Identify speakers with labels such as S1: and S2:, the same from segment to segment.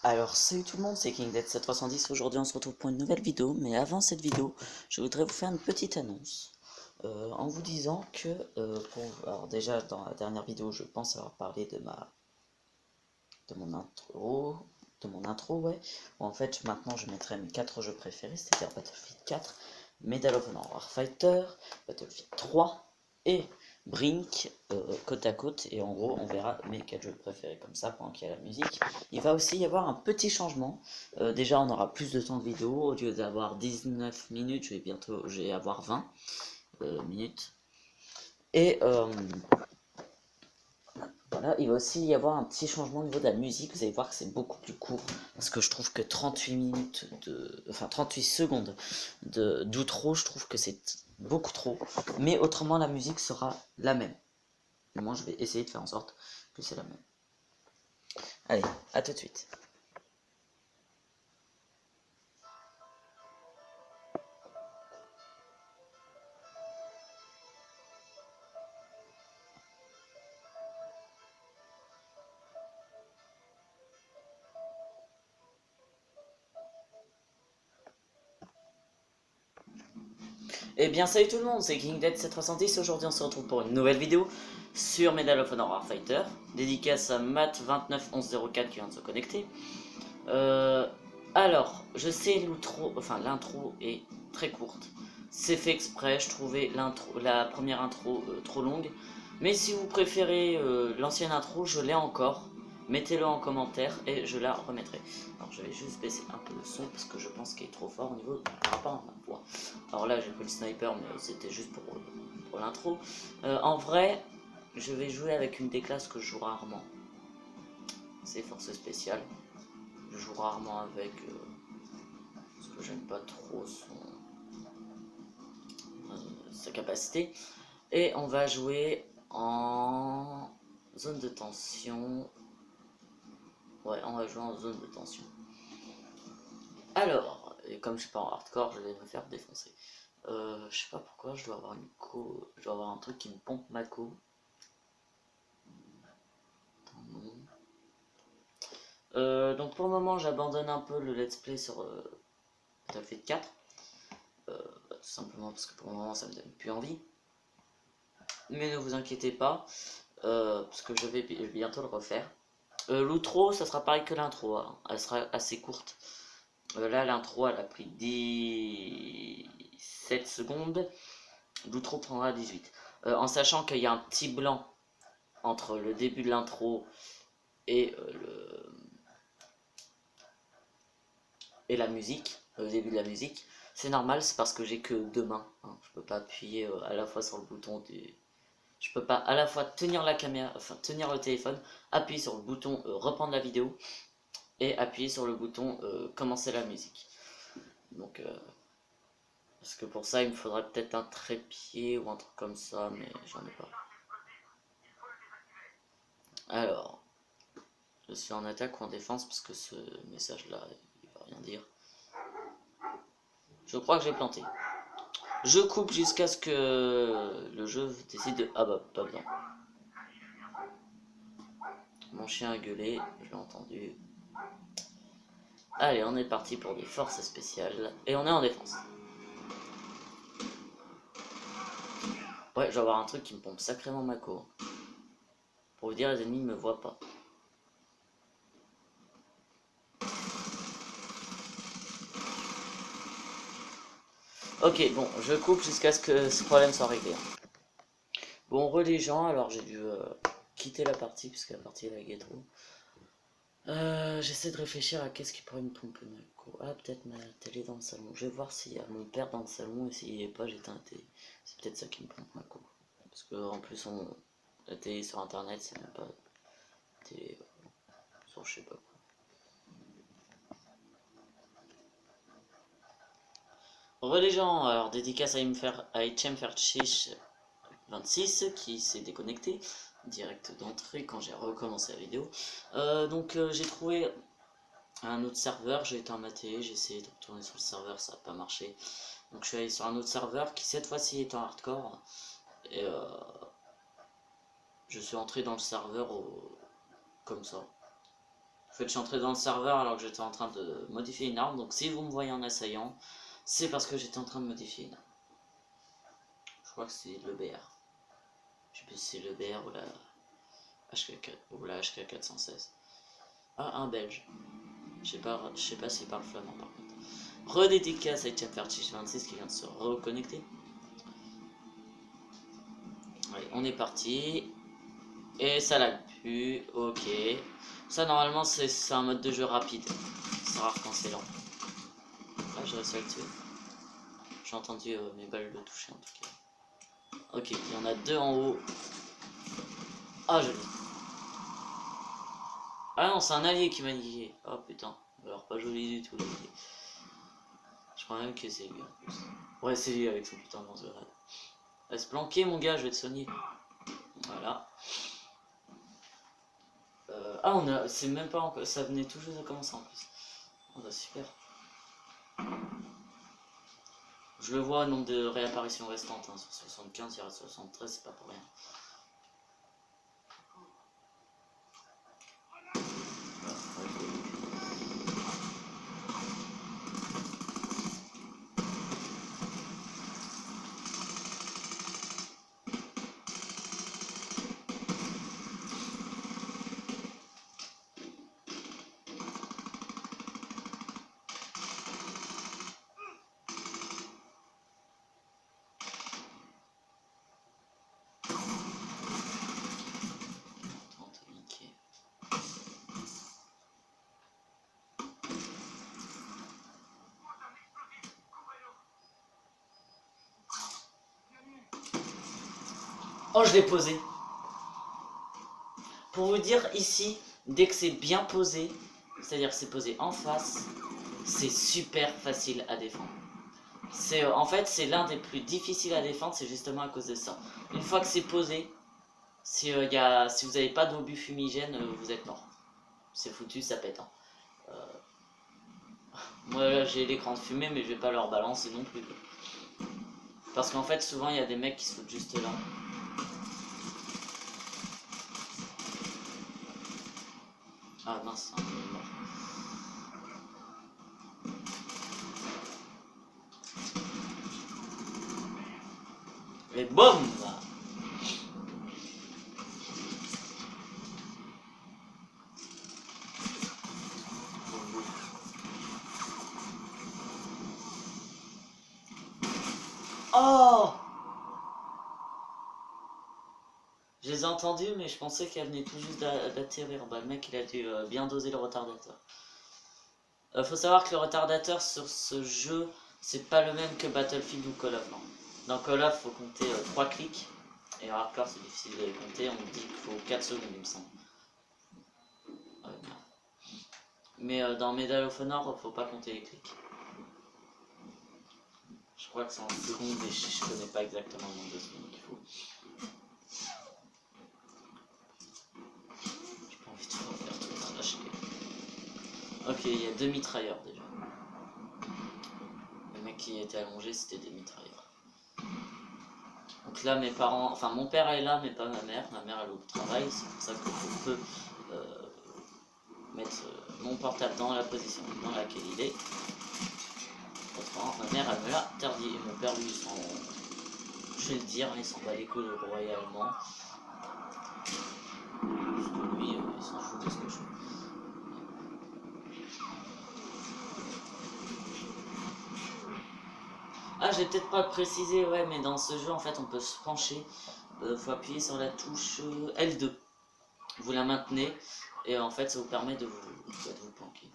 S1: Alors salut tout le monde, c'est KingDead710. Aujourd'hui on se retrouve pour une nouvelle vidéo, mais avant cette vidéo, je voudrais vous faire une petite annonce. En vous disant que, alors déjà dans la dernière vidéo, je pense avoir parlé de mon intro, ouais. Où en fait maintenant je mettrai mes 4 jeux préférés, c'est-à-dire Battlefield 4, Medal of Honor Warfighter, Battlefield 3 et Brink côte à côte, et en gros on verra mes 4 jeux préférés comme ça pendant qu'il y a la musique. Il va aussi y avoir un petit changement. Déjà on aura plus de temps de vidéo, au lieu d'avoir 19 minutes, je vais avoir 20 minutes. Et voilà, il va aussi y avoir un petit changement au niveau de la musique. Vous allez voir que c'est beaucoup plus court, parce que je trouve que 38 secondes d'outro, je trouve que c'est beaucoup trop. Mais autrement la musique sera la même. Du moins je vais essayer de faire en sorte que c'est la même. Allez, à tout de suite. Eh bien salut tout le monde, c'est KingDead710. Aujourd'hui on se retrouve pour une nouvelle vidéo sur Medal of Honor Warfighter, dédicace à Matt291104 qui vient de se connecter. Alors, je sais l'intro est très courte. C'est fait exprès, je trouvais la première intro trop longue. Mais si vous préférez l'ancienne intro, je l'ai encore. Mettez-le en commentaire et je la remettrai. Alors je vais juste baisser un peu le son parce que je pense qu'il est trop fort au niveau par rapport à ma voix. Alors là j'ai pris le sniper mais c'était juste pour l'intro. En vrai, je vais jouer avec une des classes que je joue rarement. C'est force spéciale. Je joue rarement avec parce que j'aime pas trop sa capacité. Et on va jouer en zone de tension. Ouais, on va jouer en zone de tension. Alors, et comme je suis pas en hardcore, je vais me faire défoncer. Je sais pas pourquoi, je dois avoir je dois avoir un truc qui me pompe ma co. Donc pour le moment, j'abandonne un peu le let's play sur Battlefield 4. Tout simplement parce que pour le moment, ça me donne plus envie. Mais ne vous inquiétez pas, parce que je vais bientôt le refaire. L'outro, ça sera pareil que l'intro, hein. Elle sera assez courte. Là, l'intro, elle a pris 17 secondes. L'outro prendra 18. En sachant qu'il y a un petit blanc entre le début de l'intro et, et la musique, le début de la musique. C'est normal, c'est parce que j'ai que deux mains. Hein. Je peux pas appuyer à la fois sur le bouton du... Je peux pas à la fois tenir la caméra, enfin tenir le téléphone, appuyer sur le bouton reprendre la vidéo et appuyer sur le bouton commencer la musique. Donc parce que pour ça il me faudrait peut-être un trépied ou un truc comme ça, mais j'en ai pas. Alors, je suis en attaque ou en défense parce que ce message là il va rien dire. Je crois que j'ai planté. Je coupe jusqu'à ce que le jeu décide de... Ah bah pas besoin. Mon chien a gueulé, je l'ai entendu. Allez, on est parti pour des forces spéciales. Et on est en défense. Ouais, je vais avoir un truc qui me pompe sacrément ma co. Pour vous dire, les ennemis ne me voient pas. Ok, bon, je coupe jusqu'à ce que ce problème soit réglé. Bon, les gens, alors j'ai dû quitter la partie, puisque la partie est laguée trop. J'essaie de réfléchir à qu'est-ce qui pourrait me pomper ma co. Ah, peut-être ma télé dans le salon. Je vais voir s'il y a mon père dans le salon, et s'il n'y est pas, j'éteins la télé. C'est peut-être ça qui me pompe ma co. Parce que en plus, la télé sur internet, c'est même pas télé sur je sais pas quoi. Les gens, alors dédicace à HMFerchish 26 qui s'est déconnecté direct d'entrée quand j'ai recommencé la vidéo. Donc j'ai trouvé un autre serveur, j'ai éteint ma télé, j'ai essayé de retourner sur le serveur, ça n'a pas marché. Donc je suis allé sur un autre serveur qui cette fois-ci est en hardcore. Et je suis entré dans le serveur comme ça. fait, je suis entré dans le serveur alors que j'étais en train de modifier une arme. Donc si vous me voyez en assaillant, c'est parce que j'étais en train de modifier une arme. Je crois que c'est le BR. Je sais plus si c'est le BR ou la HK 416. Ah, un belge. Je sais pas s'il parle flamand par contre. Redédicace à Etienne26 qui vient de se reconnecter. Allez, on est parti. Et ça lag plus. Ok. Ça, normalement, c'est un mode de jeu rapide. C'est rare quand c'est lent. Là, j'ai réussi à le tuer. J'ai entendu mes balles le toucher en tout cas. Ok, il y en a deux en haut. Ah, joli. Ah non, c'est un allié qui m'a niqué. Oh putain. Alors, pas joli du tout, l'allié. Je crois même que c'est lui en plus. Ouais, c'est lui avec son putain de lance-grenade. Reste planqué, mon gars, je vais te soigner. Voilà. Ah, on a. C'est même pas encore. Ça venait tout juste de commencer en plus. Oh bah super. Je le vois, nombre de réapparitions restantes. Hein, sur 75, il reste 73, c'est pas pour rien. Oh, je l'ai posé. Pour vous dire, ici, dès que c'est bien posé, c'est-à-dire que c'est posé en face, c'est super facile à défendre. En fait, c'est l'un des plus difficiles à défendre, c'est justement à cause de ça. Une fois que c'est posé, si vous n'avez pas d'obus fumigène, vous êtes mort. C'est foutu, ça pète. Hein. Moi, là, j'ai l'écran de fumée, mais je vais pas leur balancer non plus. Parce qu'en fait, souvent, il y a des mecs qui se foutent juste là. Ah mince, il est mort. Et boum! Oh! Je les ai entendus, mais je pensais qu'elle venait tout juste d'atterrir. Bah, le mec, il a dû bien doser le retardateur. Faut savoir que le retardateur sur ce jeu, c'est pas le même que Battlefield ou Call of. Non. Dans Call of, faut compter 3 clics. Et en hardcore, c'est difficile de les compter. On dit qu'il faut 4 secondes, il me semble. Mais dans Medal of Honor, faut pas compter les clics. Je crois que c'est en secondes et je connais pas exactement le nombre de secondes qu'il faut. J'ai pas envie de faire tout ça lâcher. Ok, il y a 2 mitrailleurs déjà. Le mec qui était allongé, c'était des mitrailleurs. Donc là, mes parents, enfin mon père est là, mais pas ma mère. Ma mère elle est au travail, c'est pour ça que je peux mettre mon portable dans la position dans laquelle il est. Autrement, ma mère elle me l'a interdit. Et mon père lui, je vais le dire, il s'en bat les couilles royalement. Parce que lui, il s'en fout de ce que je fais. Ah, j'ai peut-être pas précisé, ouais, mais dans ce jeu, en fait, on peut se pencher. Faut appuyer sur la touche L2. Vous la maintenez, et en fait, ça vous permet de vous planquer.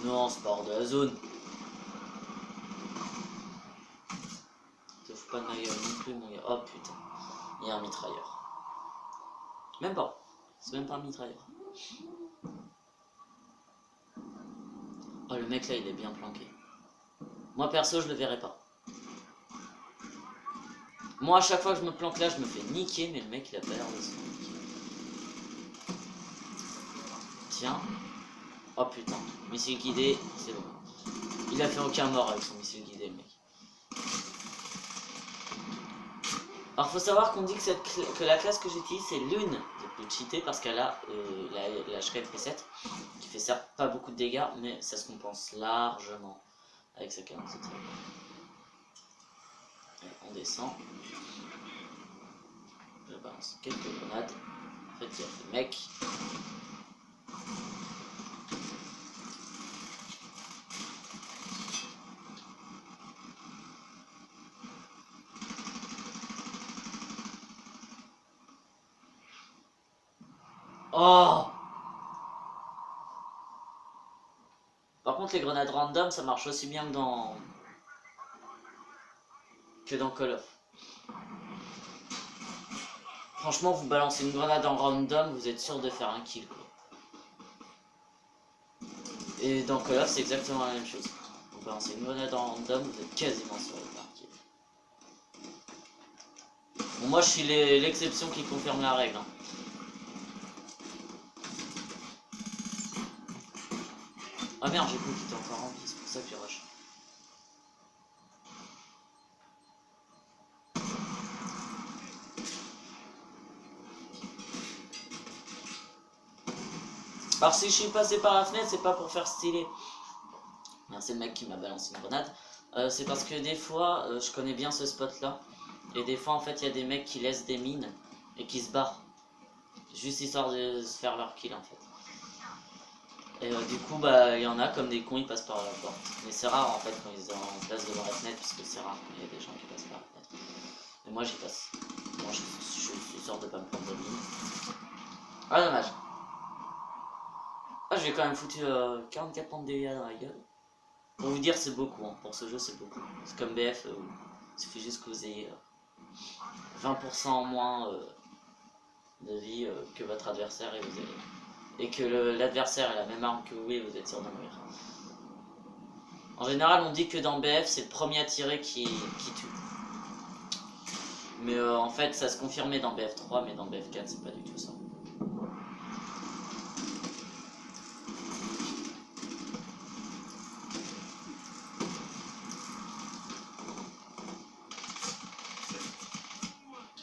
S1: Non, c'est pas hors de la zone. Te fous pas de ma gueule non plus, mon gars. Oh putain, il y a un mitrailleur. Même pas, c'est même pas un mitrailleur. Oh, le mec là, il est bien planqué. Moi, perso, je le verrai pas. Moi, à chaque fois que je me planque là, je me fais niquer, mais le mec, il a pas l'air de se faire niquer. Tiens. Oh putain, missile guidé, c'est bon. Il a fait aucun mort avec son missile guidé, le mec. Alors, faut savoir qu'on dit que la classe que j'utilise, c'est l'une des de cheater parce qu'elle a la HK F7 qui fait certes pas beaucoup de dégâts, mais ça se compense largement avec sa cadence de tir. Allez, on descend. Je balance quelques grenades. En fait, il y a le mec. Oh! Par contre, les grenades random, ça marche aussi bien que dans Call of. Franchement, vous balancez une grenade en random, vous êtes sûr de faire un kill, quoi. Et dans Call of, c'est exactement la même chose. Vous balancez une grenade en random, vous êtes quasiment sûr de faire un kill. Bon, moi, je suis l'exception qui confirme la règle. Hein. Ah merde, j'ai cru qu'il était encore rempli, c'est pour ça que j'ai rush. Alors si je suis passé par la fenêtre, c'est pas pour faire stylé. C'est le mec qui m'a balancé une grenade. C'est parce que des fois, je connais bien ce spot là. Et des fois, en fait, il y a des mecs qui laissent des mines et qui se barrent. Juste histoire de se faire leur kill en fait. Et du coup, bah, il y en a comme des cons, ils passent par la porte. Mais c'est rare en fait quand ils sont en place devant la fenêtre, parce que c'est rare quand il y a des gens qui passent par la fenêtre. Mais moi j'y passe. Moi je suis sûr de pas me prendre de mine. Ah dommage. Ah, j'ai quand même foutu 44 points de dégâts dans la gueule. Pour vous dire, c'est beaucoup, hein. Pour ce jeu, c'est beaucoup. C'est comme BF, il suffit juste que vous ayez 20% en moins de vie que votre adversaire et que l'adversaire ait la même arme que vous et vous êtes sûr de mourir. En général, on dit que dans BF, c'est le premier à tirer qui tue. Mais en fait, ça se confirmait dans BF3, mais dans BF4, c'est pas du tout ça.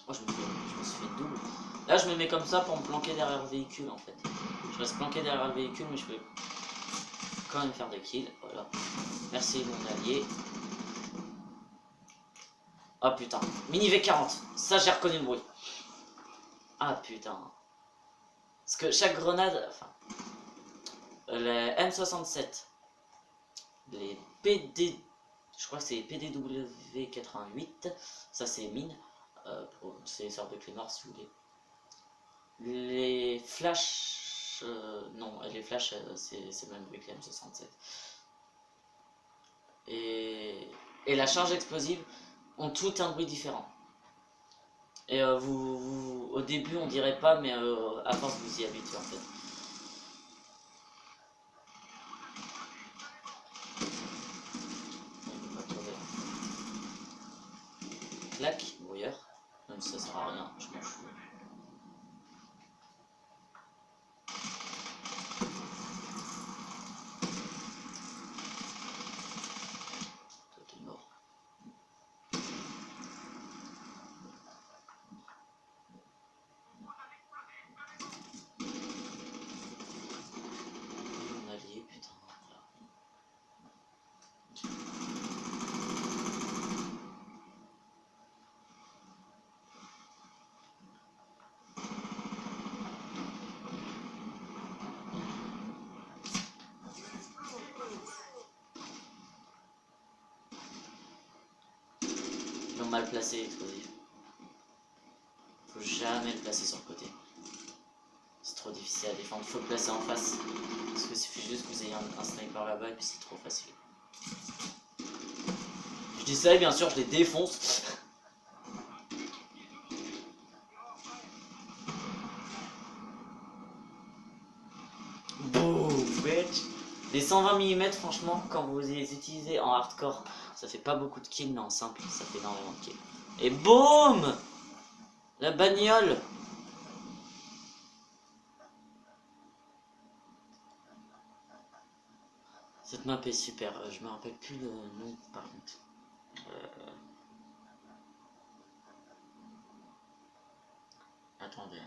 S1: Oh, je me suis fait double. Là, je me mets comme ça pour me planquer derrière le véhicule, en fait. Je reste planqué derrière le véhicule, mais je peux quand même faire des kills. Voilà. Merci, mon allié. Oh putain. Mini V40. Ça, j'ai reconnu le bruit. Ah putain. Parce que chaque grenade... Enfin... Les M67. Les PD... Je crois que c'est les PDW88. Ça, c'est mine. C'est les sortes de clés noires, si vous voulez. Les flash... non, les flash, c'est le même bruit que les M67. Et la charge explosive ont tout un bruit différent. Et au début, on dirait pas, mais à force, vous y habituez en fait. Clac, brouilleur. Même si ça sert à rien, je m'en fous. Toi, t'es mort. Mon allié, putain. Ils l'ont mal placé, l'explosif. Faut jamais le placer sur le côté. C'est trop difficile à défendre, faut le placer en face. Parce que suffit juste que vous ayez un sniper là-bas et puis c'est trop facile. Je dis ça et bien sûr je les défonce. Boum, bitch. Les 120 mm franchement quand vous les utilisez en hardcore, ça fait pas beaucoup de kills mais en simple ça fait énormément de kills. Et boum, la bagnole. Cette map est super, je me rappelle plus le nom par contre. Attendez.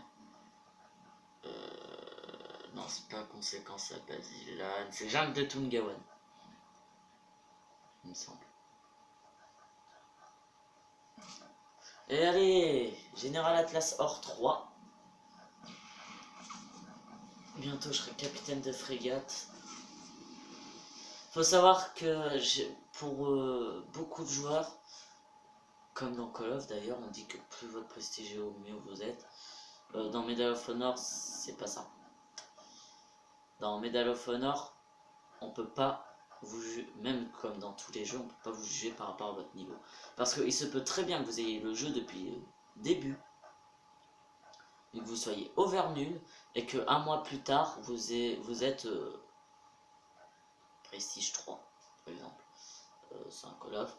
S1: c'est pas conséquence à Basilan, c'est jungle de Tungawan. Il me semble. Et allez, Général Atlas Or 3. Bientôt je serai capitaine de frégate. Faut savoir que pour beaucoup de joueurs, comme dans Call of d'ailleurs, on dit que plus votre prestige est haut, mieux vous êtes. Dans Medal of Honor, c'est pas ça. Dans Medal of Honor, on peut pas vous juger, même comme dans tous les jeux, on peut pas vous juger par rapport à votre niveau. Parce qu'il se peut très bien que vous ayez le jeu depuis le début, et que vous soyez over nul, et que un mois plus tard, vous êtes Prestige 3, par exemple. C'est un Call of.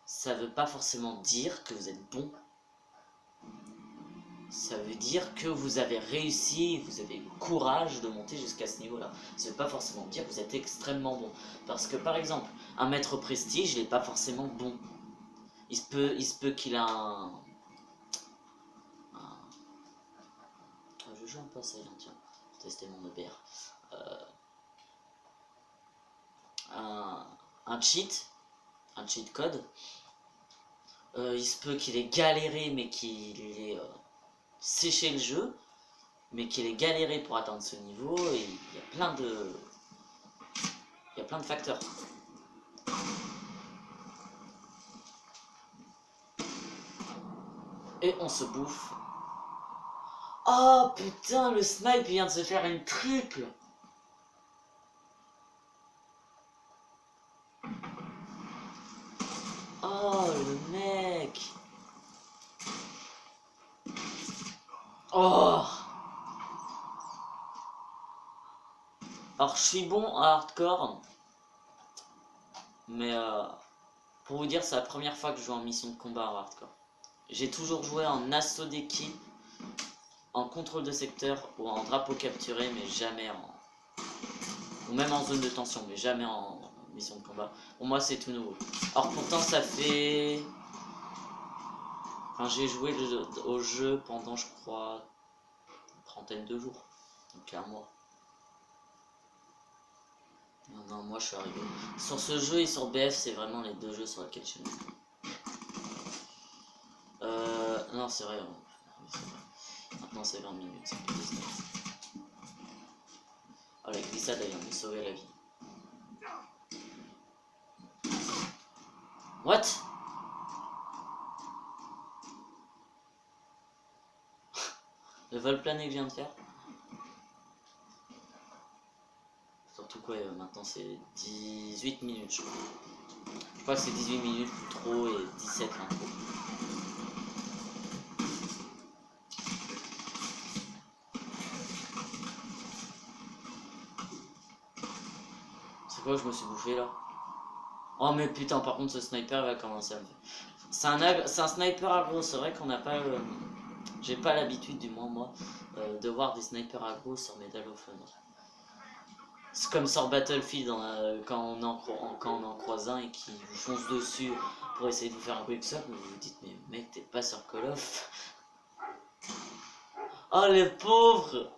S1: Ça veut pas forcément dire que vous êtes bon. Ça veut dire que vous avez réussi, vous avez le courage de monter jusqu'à ce niveau-là. Ça veut pas forcément dire que vous êtes extrêmement bon. Parce que par exemple, un maître prestige, il n'est pas forcément bon. Il se peut qu'il a Je joue un peu à ça, tiens, pour tester mon EBR. Un cheat code. Il se peut qu'il ait galéré, mais qu'il ait séché le jeu, mais qu'il ait galéré pour atteindre ce niveau, et il y a plein de facteurs. Et on se bouffe. Oh putain, le snipe vient de se faire une triple. Oh le mec. Oh. Alors je suis bon à hardcore, mais pour vous dire, c'est la première fois que je joue en mission de combat en hardcore. J'ai toujours joué en assaut d'équipe, en contrôle de secteur ou en drapeau capturé, mais jamais en... ou même en zone de tension, mais jamais en mission de combat. Pour moi, c'est tout nouveau. Alors pourtant, ça fait... Enfin, j'ai joué au jeu pendant, je crois, une trentaine de jours. Donc un mois. Non, moi je suis arrivé. Sur ce jeu et sur BF, c'est vraiment les deux jeux sur lesquels je suis. Non, c'est vrai. Maintenant, c'est 20 minutes. C'est plus 19. Oh, la glissade, elle vient de me sauver la vie. What? Le vol plané que je viens de faire. Surtout quoi, maintenant c'est 18 minutes, je crois. Je crois que c'est 18 minutes trop et 17 l'intro. C'est quoi que je me suis bouffé là? Oh mais putain, par contre ce sniper va commencer à me... C'est un sniper aggro, c'est vrai qu'on n'a pas... J'ai pas l'habitude, du moins moi, de voir des snipers aggro sur Medal of Honor. C'est comme sur Battlefield, quand on en croise un et qui vous fonce dessus pour essayer de vous faire un quick swap, vous vous dites mais mec, t'es pas sur Call of. Oh les pauvres!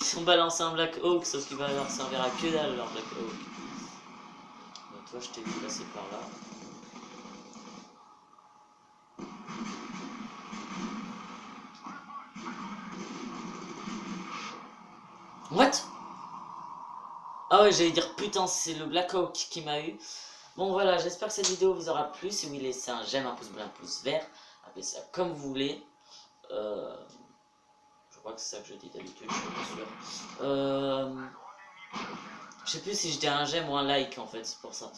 S1: Ils ont balancé un Black Hawk, sauf qu'il va leur servir à que dalle leur Black Hawk. Donc toi je t'ai vu passer par là. What? Ah ouais, j'allais dire putain, c'est le Black Hawk qui m'a eu. Bon voilà, j'espère que cette vidéo vous aura plu. Si oui, laissez un j'aime, un pouce bleu, un pouce vert. Appelez ça comme vous voulez. Je crois que c'est ça que je dis d'habitude, je suis pas sûr. Je sais plus si je dis un j'aime ou un like en fait, c'est pour ça.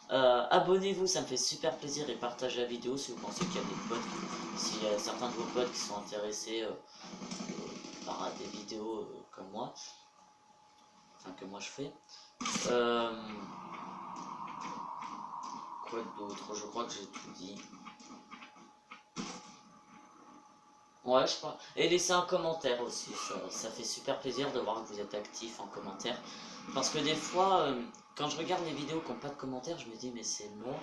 S1: Abonnez-vous, ça me fait super plaisir, et partagez la vidéo si vous pensez qu'il y a des potes, s'il y a certains de vos potes qui sont intéressés par des vidéos comme moi, enfin que moi je fais. Quoi d'autre? Je crois que j'ai tout dit. Ouais, je crois. Et laissez un commentaire aussi, ça fait super plaisir de voir que vous êtes actif en commentaire. Parce que des fois, quand je regarde les vidéos qui n'ont pas de commentaires, je me dis mais c'est mort.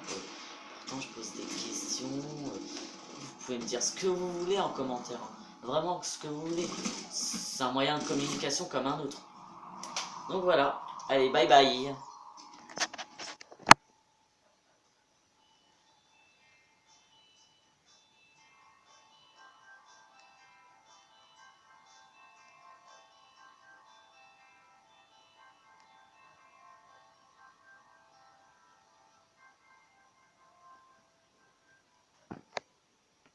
S1: Pourtant je pose des questions. Vous pouvez me dire ce que vous voulez en commentaire. vraiment ce que vous voulez. C'est un moyen de communication comme un autre. Donc voilà, allez, bye bye.